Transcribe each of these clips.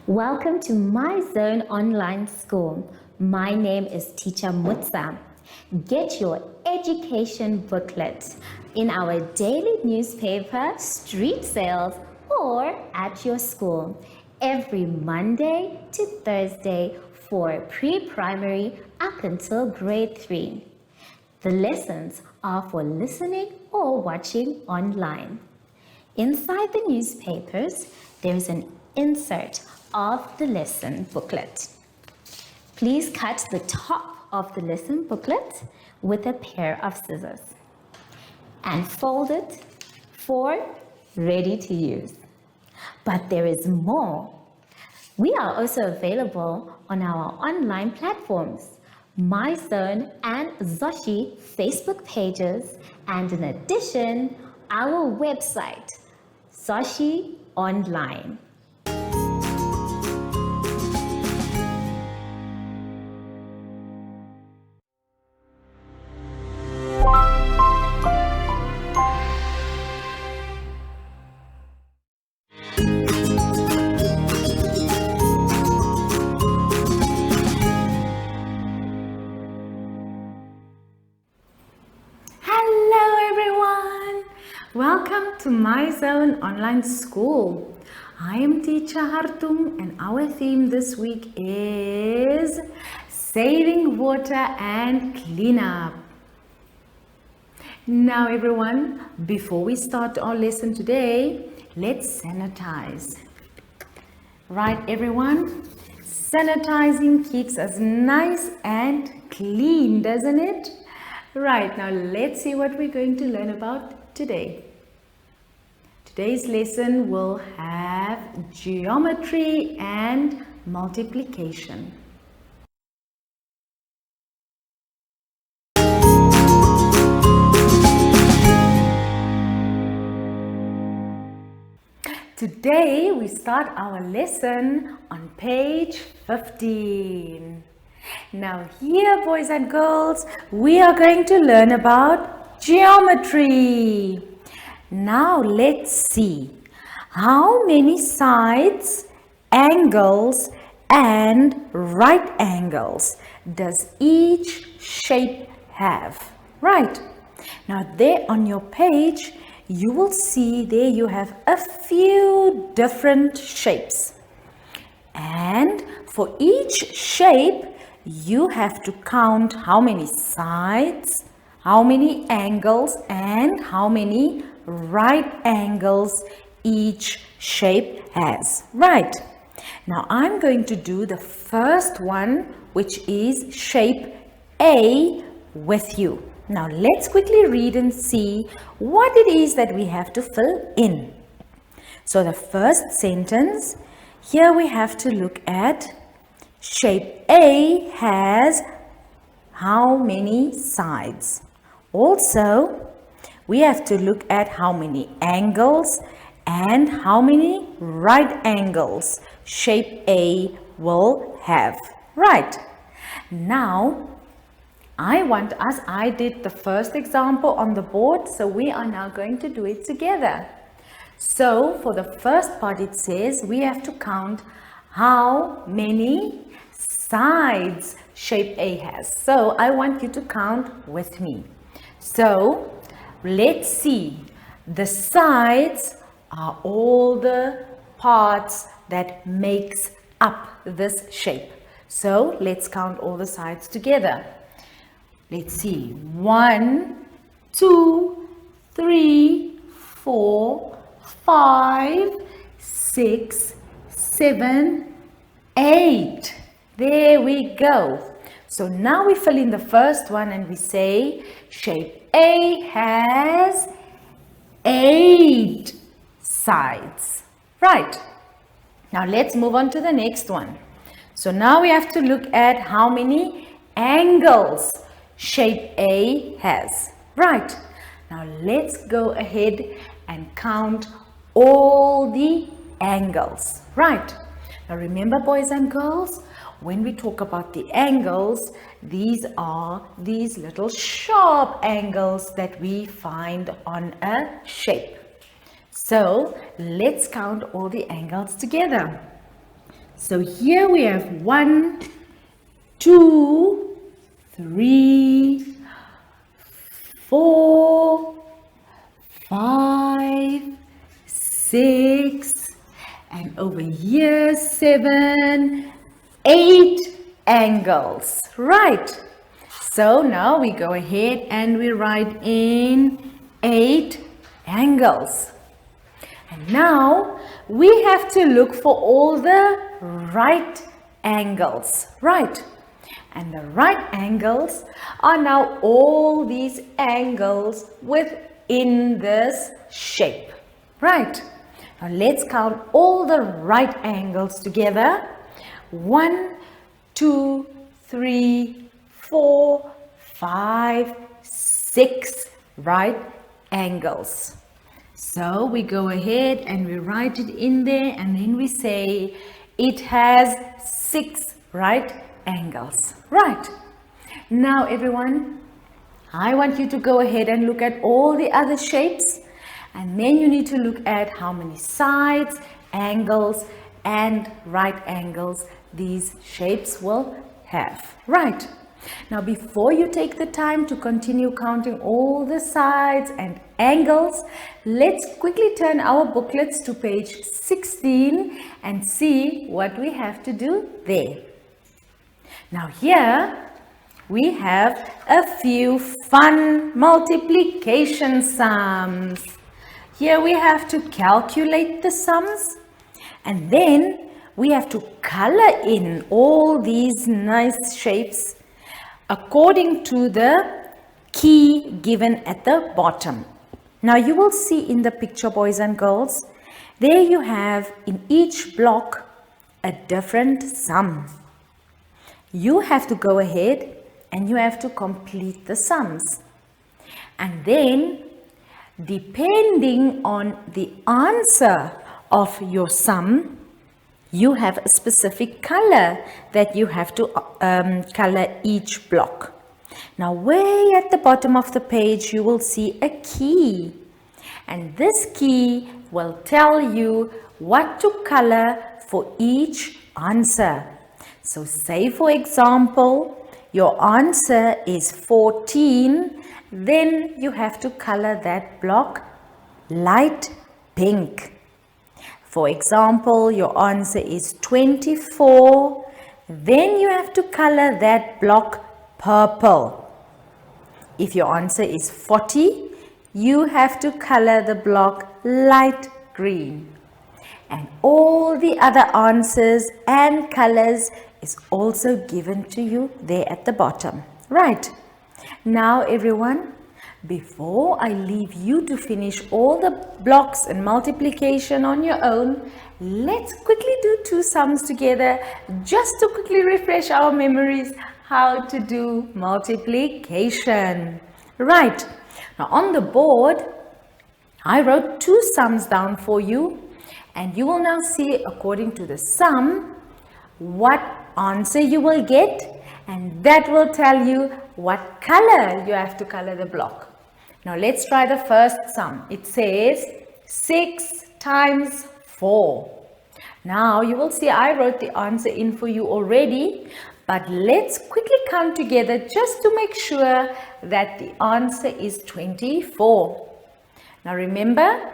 Welcome to My Zone Online School. My name is Teacher Mutsa. Get your education booklet in our daily newspaper, street sales, or at your school every Monday to Thursday for pre-primary up until grade 3. The lessons are for listening or watching online. Inside the newspapers, there is an insert of the lesson booklet. Please cut the top of the lesson booklet with a pair of scissors and fold it for ready to use. But there is more. We are also available on our online platforms, MyZone and Zoshi Facebook pages, and in addition, our website, Zoshi Online. Welcome to My Zone Online School. I am Teacher Hartung and our theme this week is saving water and cleanup. Now everyone, before we start our lesson today, let's sanitize. Right everyone? Sanitizing keeps us nice and clean, doesn't it? Right, now let's see what we're going to learn about today. Today's lesson will have geometry and multiplication. Today we start our lesson on page 15. Now here, boys and girls, we are going to learn about geometry. Now let's see how many sides, angles and right angles does each shape have. Right. Now there on your page you will see there you have a few different shapes. And for each shape you have to count how many sides, how many angles and how many right angles each shape has. Right. Now I'm going to do the first one, which is shape A, with you. Now let's quickly read and see what it is that we have to fill in. So the first sentence, here we have to look at shape A has how many sides. Also, we have to look at how many angles and how many right angles shape A will have. Right. Now, I did the first example on the board, so we are now going to do it together. So, for the first part it says we have to count how many sides shape A has. So, I want you to count with me. So, let's see. The sides are all the parts that makes up this shape. So let's count all the sides together. Let's see. 1, 2, 3, 4, 5, 6, 7, 8. There we go. So now we fill in the first one and we say shape A has 8 sides. Right. Now let's move on to the next one. So now we have to look at how many angles shape A has. Right. Now let's go ahead and count all the angles. Right. Now remember, boys and girls, when we talk about the angles, these are these little sharp angles that we find on a shape. So let's count all the angles together. So here we have 1, 2, 3, 4, 5, 6, and over here 7, 8 angles. Right. So now we go ahead and we write in 8 angles. And now we have to look for all the right angles. Right. And the right angles are now all these angles within this shape. Right. Now let's count all the right angles together. 1, 2, 3, 4, 5, 6 right angles. So we go ahead and we write it in there, and then we say it has 6 right angles. Right. Now everyone, I want you to go ahead and look at all the other shapes, and then you need to look at how many sides, angles, and right angles these shapes will have. Right. Now before you take the time to continue counting all the sides and angles, let's quickly turn our booklets to page 16 and see what we have to do there. Now here we have a few fun multiplication sums. Here we have to calculate the sums, and then we have to color in all these nice shapes according to the key given at the bottom. Now you will see in the picture, boys and girls, there you have in each block a different sum. You have to go ahead and you have to complete the sums. And then, depending on the answer of your sum, you have a specific color that you have to color each block. Now way at the bottom of the page you will see a key, and this key will tell you what to color for each answer. So say for example your answer is 14, then you have to color that block light pink. For example, your answer is 24, then you have to color that block purple. If your answer is 40, you have to color the block light green. And all the other answers and colors is also given to you there at the bottom. Right. Now everyone, before I leave you to finish all the blocks and multiplication on your own, let's quickly do 2 sums together just to quickly refresh our memories how to do multiplication. Right. Now on the board, I wrote 2 sums down for you, and you will now see according to the sum what answer you will get, and that will tell you what color you have to color the block. Now let's try the first sum. It says 6 times 4. Now you will see I wrote the answer in for you already, but let's quickly count together just to make sure that the answer is 24. Now remember,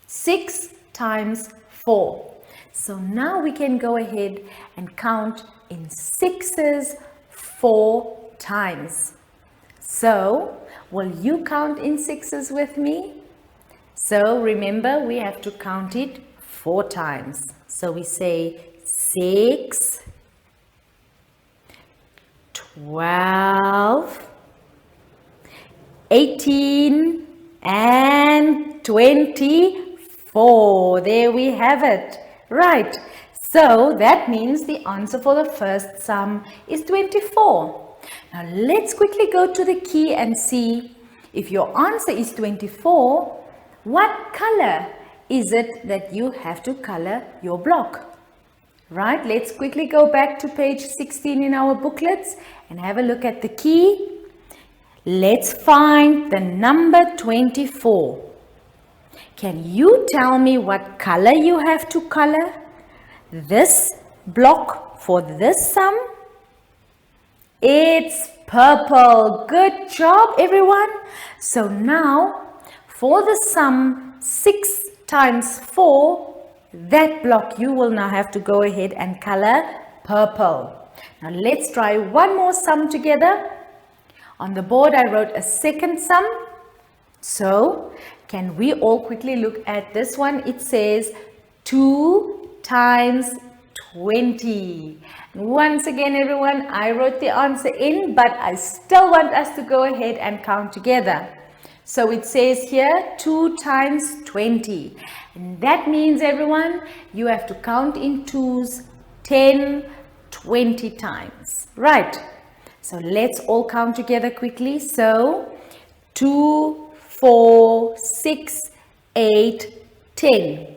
6 times 4. So now we can go ahead and count in 6s 4 times. So, will you count in 6s with me? So remember, we have to count it 4 times. So we say 6, 12, 18, and 24. There we have it. Right. So that means the answer for the first sum is 24. Now let's quickly go to the key and see if your answer is 24, what color is it that you have to color your block? Right, let's quickly go back to page 16 in our booklets and have a look at the key. Let's find the number 24. Can you tell me what color you have to color? This block for this sum? It's purple. Good job, everyone. So now, for the sum 6 times 4, that block you will now have to go ahead and color purple. Now let's try one more sum together. On the board I wrote a second sum. So can we all quickly look at this one? It says 2 times 20. Once again, everyone, I wrote the answer in, but I still want us to go ahead and count together. So it says here 2 times 20. And that means, everyone, you have to count in twos 10, 20 times. Right. So let's all count together quickly. So 2, 4, 6, 8, 10,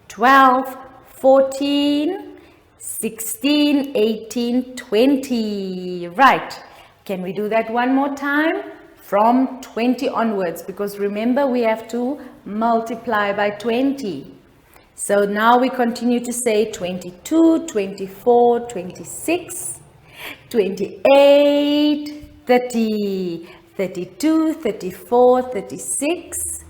12, 14, 16, 18, 20. Right. Can we do that one more time? From 20 onwards, because remember we have to multiply by 20. So now we continue to say 22, 24, 26, 28, 30, 32, 34, 36,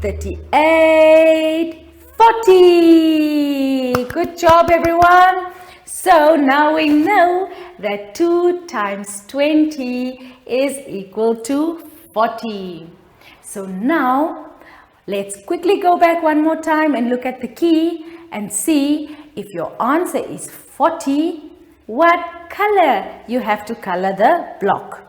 38, 40. Good job, everyone. So now we know that 2 times 20 is equal to 40. So now let's quickly go back one more time and look at the key and see if your answer is 40, what color you have to color the block.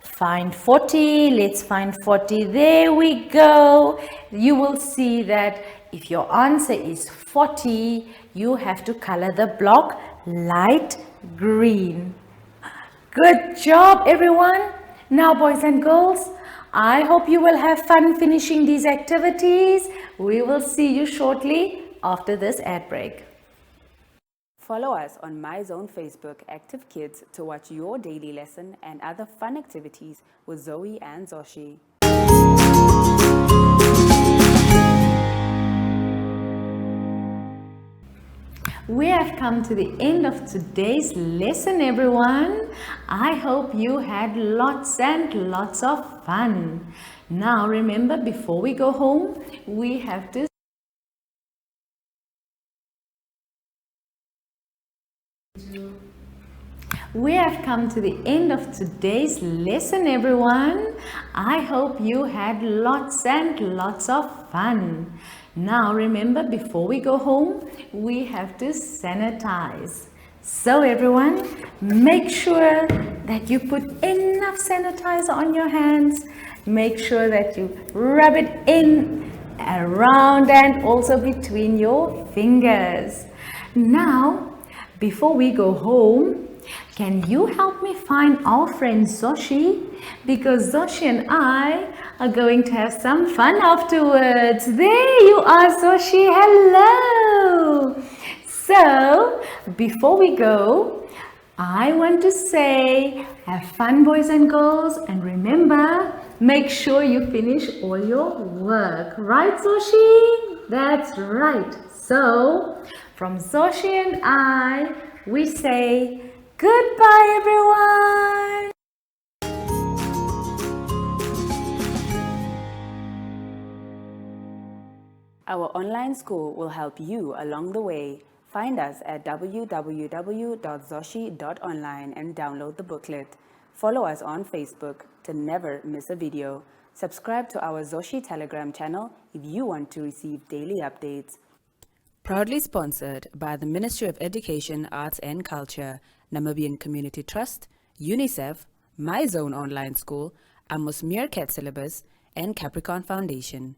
Find 40. Let's find 40. There we go. You will see that if your answer is 40, you have to color the block light green. Good job, everyone. Now, boys and girls, I hope you will have fun finishing these activities. We will see you shortly after this ad break. Follow us on MyZone Facebook Active Kids to watch your daily lesson and other fun activities with Zoe and Zoshi. We have come to the end of today's lesson, everyone. I hope you had lots and lots of fun. Now remember, before we go home, we have to We have come to the end of today's lesson, everyone. I hope you had lots and lots of fun. Now remember, before we go home, we have to sanitize. So everyone, make sure that you put enough sanitizer on your hands. Make sure that you rub it in, around, and also between your fingers. Now, before we go home, can you help me find our friend Zoshi? Because Zoshi and I are going to have some fun afterwards. There you are, Zoshi. Hello. So, before we go, I want to say, have fun, boys and girls. And remember, make sure you finish all your work. Right, Zoshi? That's right. So, from Zoshi and I, we say, goodbye, everyone. Our online school will help you along the way. Find us at www.zoshi.online and download the booklet. Follow us on Facebook to never miss a video. Subscribe to our Zoshi Telegram channel if you want to receive daily updates. Proudly sponsored by the Ministry of Education, Arts and Culture, Namibian Community Trust, UNICEF, MyZone Online School, Amos Meerkat Syllabus, and Capricorn Foundation.